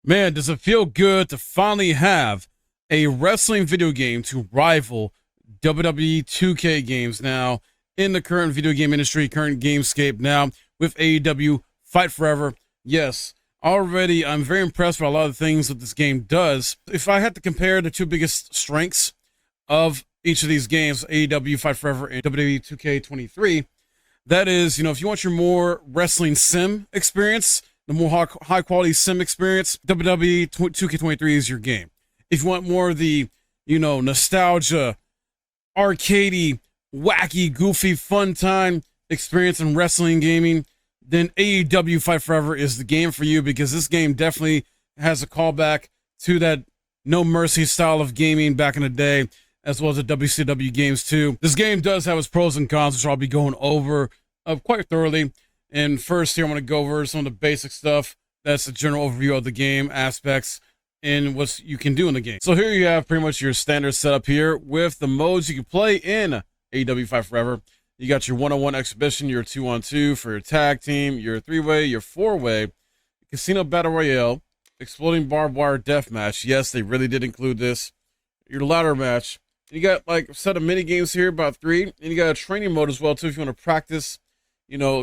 Man, does it feel good to finally have a wrestling video game to rival WWE 2K games now in the current video game industry, current gamescape now with AEW Fight Forever. Yes, already I'm very impressed with a lot of the things that this game does. If I had to compare the two biggest strengths of each of these games, AEW Fight Forever and WWE 2K23, that is, if you want your more wrestling sim experience, the more high quality sim experience, WWE 2K23 is your game. If you want more of the, nostalgia, arcadey, wacky, goofy, fun time experience in wrestling gaming, then AEW Fight Forever is the game for you, because this game definitely has a callback to that No Mercy style of gaming back in the day, as well as the WCW games too. This game does have its pros and cons, which I'll be going over quite thoroughly. And first here, I'm going to go over some of the basic stuff. That's a general overview of the game aspects and what you can do in the game. So here you have pretty much your standard setup here with the modes you can play in AEW Fight Forever. You got your 1-on-1 exhibition, your 2-on-2 for your tag team, your 3-way, your 4-way, casino battle royale, exploding barbed wire deathmatch. Yes, they really did include this. Your ladder match. You got like a set of mini games here, about 3, and you got a training mode as well too if you want to practice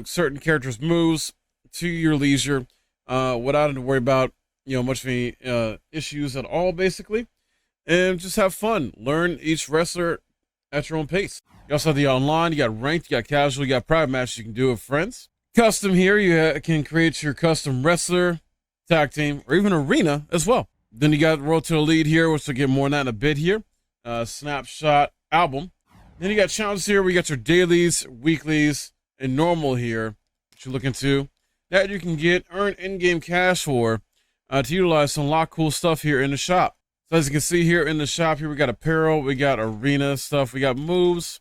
certain characters' moves to your leisure, without having to worry about, much of any issues at all, basically. And just have fun. Learn each wrestler at your own pace. You also have the online, you got ranked, you got casual, you got private matches you can do with friends. Custom here, you can create your custom wrestler, tag team, or even arena as well. Then you got Road to the Lead here, which we'll get more on that in a bit here. Snapshot album. Then you got challenges here, we got your dailies, weeklies, and normal here, that you're looking to, that you can earn in-game cash for, to utilize some lot of cool stuff here in the shop. So as you can see here in the shop here, we got apparel, we got arena stuff, we got moves,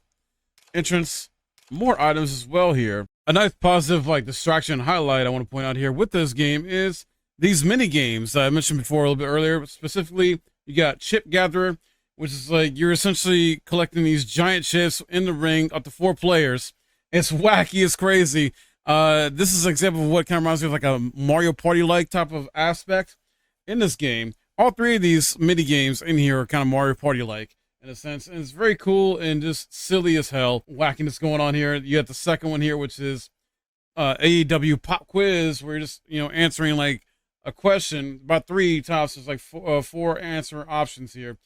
entrance, more items as well here. A nice positive distraction highlight I want to point out here with this game is these mini games that I mentioned before a little bit earlier. But specifically, you got Chip Gatherer, which is you're essentially collecting these giant chips in the ring up to 4 players. It's wacky, it's crazy. This is an example of what kind of reminds me of a Mario Party-like type of aspect in this game. All 3 of these mini games in here are kind of Mario Party-like in a sense, and it's very cool and just silly as hell. Wackiness going on here. You got the second one here, which is AEW Pop Quiz, where you're just answering a question. About 3 tops. There's 4 answer options here,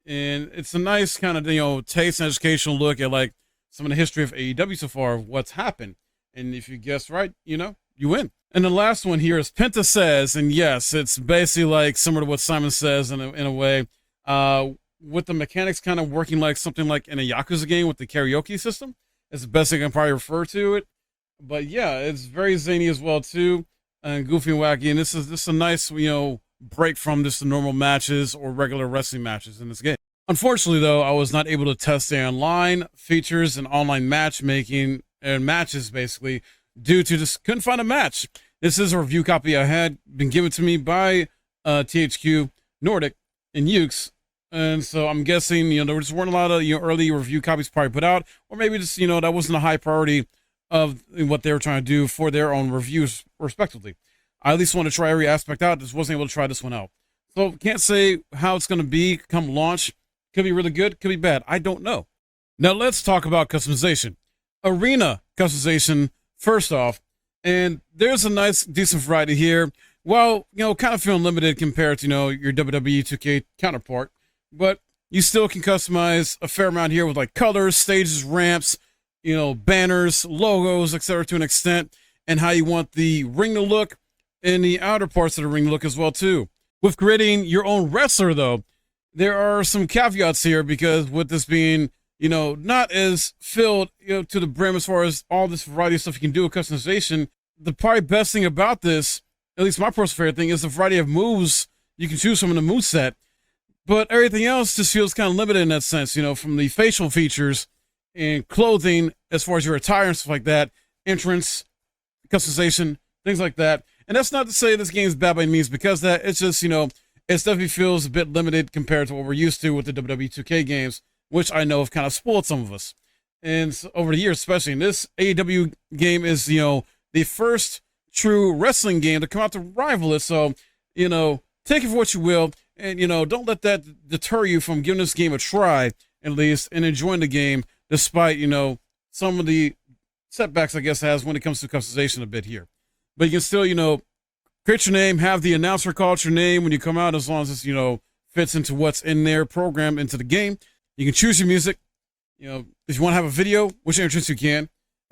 and it's a nice kind of taste and educational look at some of the history of AEW so far, of what's happened. And if you guess right, you win. And the last one here is Penta Says, and yes, it's basically similar to what Simon Says in a way, with the mechanics kind of working like something like in a Yakuza game with the karaoke system. It's the best thing I can probably refer to it. But yeah, it's very zany as well too, and goofy and wacky. And this is a nice, break from just the normal matches or regular wrestling matches in this game. Unfortunately, though, I was not able to test the online features and online matchmaking and matches, basically, due to just couldn't find a match. This is a review copy I had been given to me by THQ Nordic and Ukes. And so I'm guessing, there just weren't a lot of early review copies probably put out, or maybe just, that wasn't a high priority of what they were trying to do for their own reviews, respectively. I at least want to try every aspect out. Just wasn't able to try this one out. So can't say how it's going to be come launch. Could be really good, could be bad. I don't know. Now let's talk about customization. Arena customization, first off, and there's a nice, decent variety here. Well, kind of feeling limited compared to, your WWE 2K counterpart, but you still can customize a fair amount here with colors, stages, ramps, banners, logos, etc. to an extent, and how you want the ring to look and the outer parts of the ring to look as well too. With creating your own wrestler, though, there are some caveats here, because with this being, not as filled, to the brim as far as all this variety of stuff you can do with customization, the probably best thing about this, at least my personal favorite thing, is the variety of moves you can choose from in the moveset. But everything else just feels kind of limited in that sense, from the facial features and clothing, as far as your attire and stuff like that, entrance, customization, things like that. And that's not to say this game is bad by any means, because that it's just, it definitely feels a bit limited compared to what we're used to with the WWE 2K games, which I know have kind of spoiled some of us. And so, over the years, especially, and this AEW game is, the first true wrestling game to come out to rival it. So, take it for what you will, and don't let that deter you from giving this game a try at least and enjoying the game, despite some of the setbacks I guess it has when it comes to customization a bit here. But you can still create your name, have the announcer call out your name when you come out, as long as it's fits into what's in there, programmed into the game. You can choose your music. If you want to have a video, which entrance you can.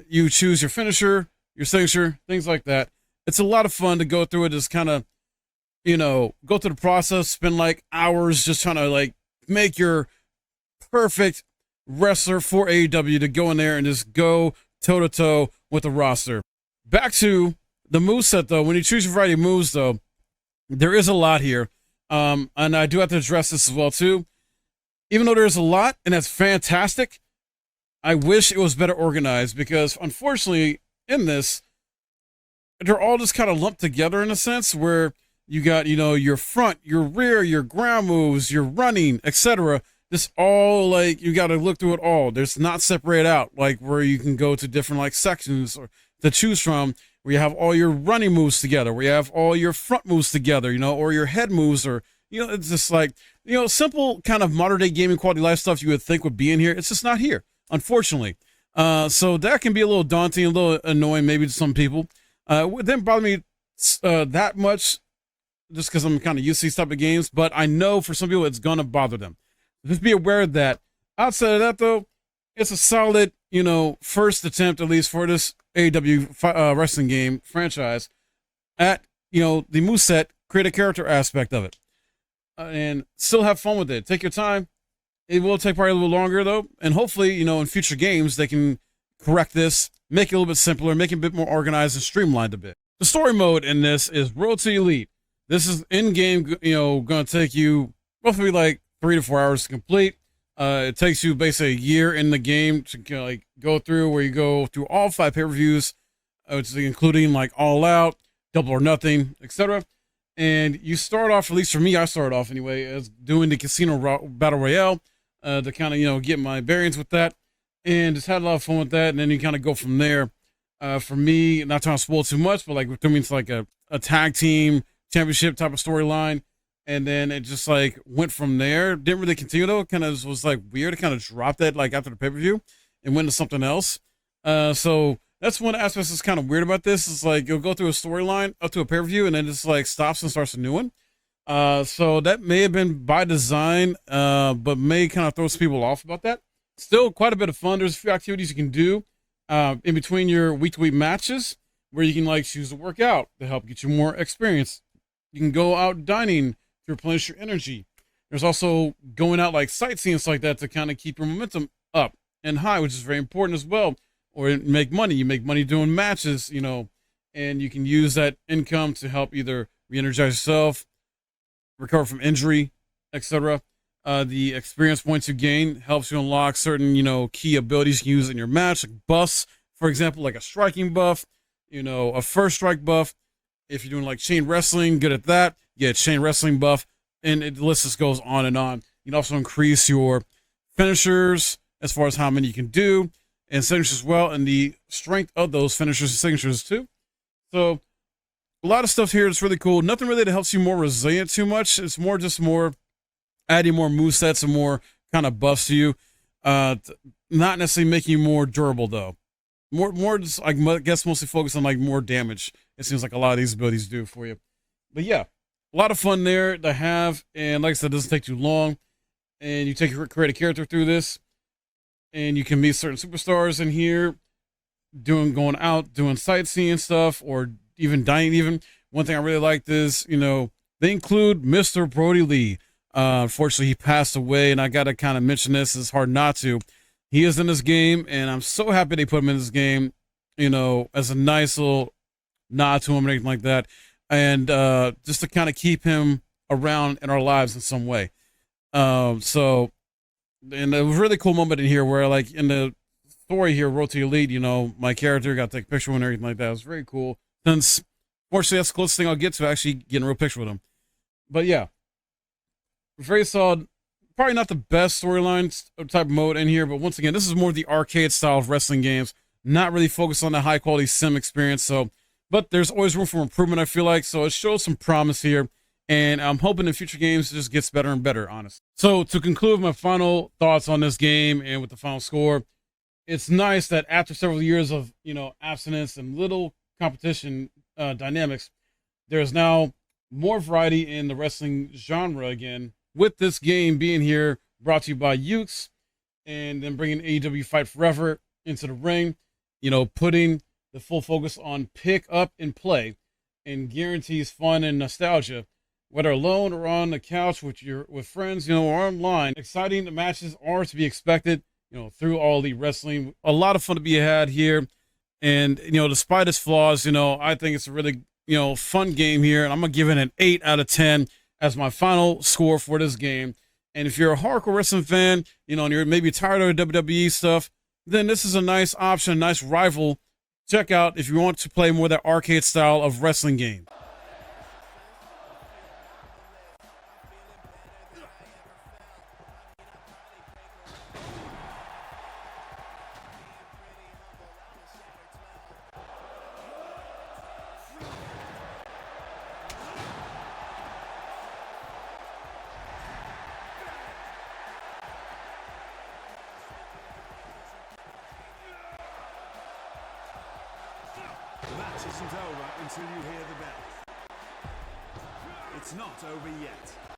You choose your finisher, your signature, things like that. It's a lot of fun to go through it. Just kind of, go through the process, spend like hours just trying to like make your perfect wrestler for AEW to go in there and just go toe to toe with the roster. Back to the moveset though. When you choose your variety of moves though, there is a lot here. And I do have to address this as well too. Even though there's a lot and that's fantastic, I wish it was better organized, because unfortunately in this, they're all just kind of lumped together in a sense where you got, your front, your rear, your ground moves, your running, etc. This all like, you got to look through it all. There's not separated out like where you can go to different like sections or to choose from, where you have all your running moves together, where you have all your front moves together, or your head moves, or, it's just like, simple kind of modern day gaming quality life stuff you would think would be in here. It's just not here, unfortunately. So that can be a little daunting, a little annoying maybe to some people. It didn't bother me that much just because I'm kind of used to these type of games, but I know for some people it's going to bother them. Just be aware of that. Outside of that, though, it's a solid, first attempt, at least for this AEW wrestling game franchise at, the moveset, create a character aspect of it. And still have fun with it. Take your time. It will take probably a little longer, though. And hopefully, in future games, they can correct this, make it a little bit simpler, make it a bit more organized and streamlined a bit. The story mode in this is Road to Elite. This is in-game, going to take you roughly like 3 to 4 hours to complete. It takes you basically a year in the game to go through, where you go through all 5 pay-per-views, including like All Out, Double or Nothing, etc. And you start off, at least for me, I started off anyway, as doing the Casino Battle Royale to kind of, get my bearings with that, and just had a lot of fun with that. And then you kind of go from there. For me, not trying to spoil too much, but like, to me, it's like a tag team championship type of storyline. And then it just like went from there. Didn't really continue though. Kind of was like weird. It kind of dropped that like after the pay-per-view and went to something else. So that's one aspect that's kind of weird about this. Is like you'll go through a storyline up to a pay-per-view and then just like stops and starts a new one. So that may have been by design, but may kind of throw some people off about that. Still quite a bit of fun. There's a few activities you can do in between your week-to-week matches, where you can like choose to work out to help get you more experience. You can go out dining to replenish your energy. There's also going out like sightseeing and stuff like that to kind of keep your momentum up and high, which is very important as well. Or make money. You make money doing matches, and you can use that income to help either re-energize yourself, recover from injury, etc. The experience points you gain helps you unlock certain, key abilities you can use in your match, like buffs, for example, like a striking buff, a first strike buff. If you're doing like chain wrestling, good at that, you get a chain wrestling buff, and the list just goes on and on. You can also increase your finishers as far as how many you can do, and signatures as well, and the strength of those finishers and signatures too. So a lot of stuff here that's really cool. Nothing really that helps you more resilient too much. It's more adding more movesets and more kind of buffs to you. Not necessarily making you more durable though. More just, I guess, mostly focused on like more damage. It seems like a lot of these abilities do for you. But yeah, a lot of fun there to have. And like I said, it doesn't take too long. And you create a character through this. And you can meet certain superstars in here, going out, doing sightseeing stuff, or even dining even. One thing I really liked is, they include Mr. Brody Lee. Unfortunately, he passed away, and I got to kind of mention this. It's hard not to. He is in this game, and I'm so happy they put him in this game, as a nice little nod to him and anything like that. And just to kind of keep him around in our lives in some way. And it was a really cool moment in here where, like, in the story here, Road to Elite, my character got to take a picture with him and everything like that. It was very cool. Since, fortunately, that's the closest thing I'll get to actually getting a real picture with him. But yeah, very solid. Probably not the best storyline type of mode in here, but once again, this is more the arcade style of wrestling games, not really focused on the high quality sim experience. So, but there's always room for improvement, I feel like. So it shows some promise here, and I'm hoping in future games it just gets better and better, honestly. So to conclude my final thoughts on this game and with the final score, it's nice that after several years of abstinence and little competition dynamics, there's now more variety in the wrestling genre again, with this game being here brought to you by Ukes, and then bringing AEW Fight Forever into the ring, putting the full focus on pick up and play, and guarantees fun and nostalgia, whether alone or on the couch with friends, or online. Exciting matches are to be expected, through all the wrestling. A lot of fun to be had here. And, despite its flaws, I think it's a really, fun game here. And I'm going to give it an 8 out of 10 as my final score for this game. And if you're a hardcore wrestling fan, and you're maybe tired of WWE stuff, then this is a nice option, a nice rival. Check out if you want to play more of that arcade style of wrestling game. The match isn't over until you hear the bell. It's not over yet.